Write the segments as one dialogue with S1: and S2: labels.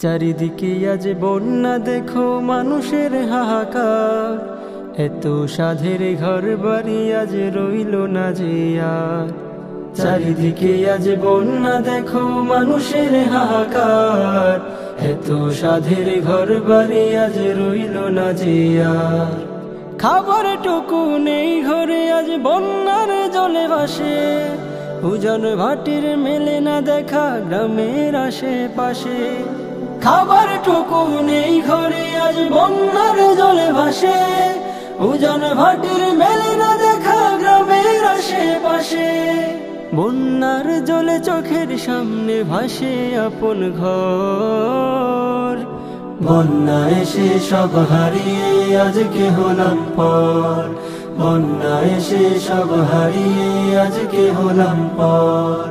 S1: চারিদিকে আজ বন্যা দেখো মানুষের হাহাকার, এত সাধের ঘর বাড়ি আজ রইল না যে আর। চারিদিকে আজ বন্যা দেখো মানুষের হাহাকার, এত সাধের ঘর বাড়ি আজ রইল না যে আর। খাবার টুকু নেই ঘরে আজ বন্যার জলে ভাসে, উজান ভাটির মেলে না দেখা গ্রামের আশেপাশে। খাবার টুকু নেই ঘরে আজ বন্যার জলে ভাসে, উজান ভাটির মেলে না দেখা গ্রামের আশেপাশে। বন্যার জলে চোখের সামনে ভাসে আপন ঘর, বন্যা এসে সব হারিয়ে আজকে হলাম পর। বন্যা এসে সব হারিয়ে আজকে হলাম পর।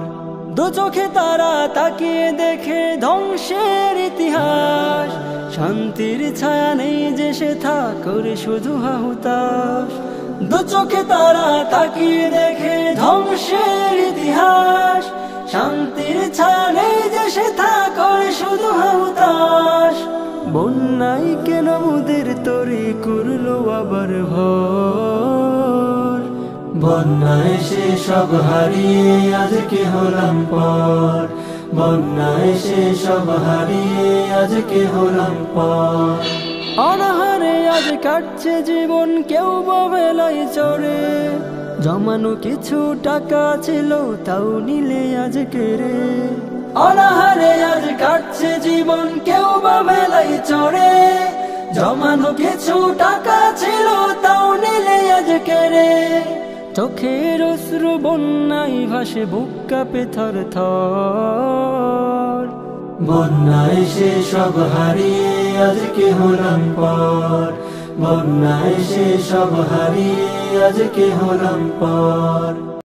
S1: দু চোখে তারা তাকিয়ে দেখে ধ্বংসের ইতিহাস, শান্তির ছায়া নেই যে সে করে শুধু হাহুতাশ। দু চোখে তারা তাকিয়ে দেখে ধ্বংসের ইতিহাস, শান্তির ছায়া নেই যে সে করে শুধু হাহুতাশ। বন্যাই কেন মুদের তরি করলো আবার ভর, বন্যা এসে সব হারিয়ে আজকে হলাম পর। বন্যা এসে সব হারিয়ে আজকে হলাম পর। অনাহারে আজ কাটছে জীবন কেউ বা বেলায় চড়ে, জমানো কিছু টাকা ছিল তাও নিলে আজকে রে। অনাহারে আজ কাটছে জীবন কেউ বা বেলায় চড়ে, জমানো কিছু টাকা ছিল তাও নিলে আজকে রে। চোখের অশ্রু বন্যায় ভাসে বুক কাঁপে থর থর। বন্যা এসে সব হারিয়ে আজকে হলাম পর। বন্যা এসে সব হারিয়ে আজকে হলাম পর।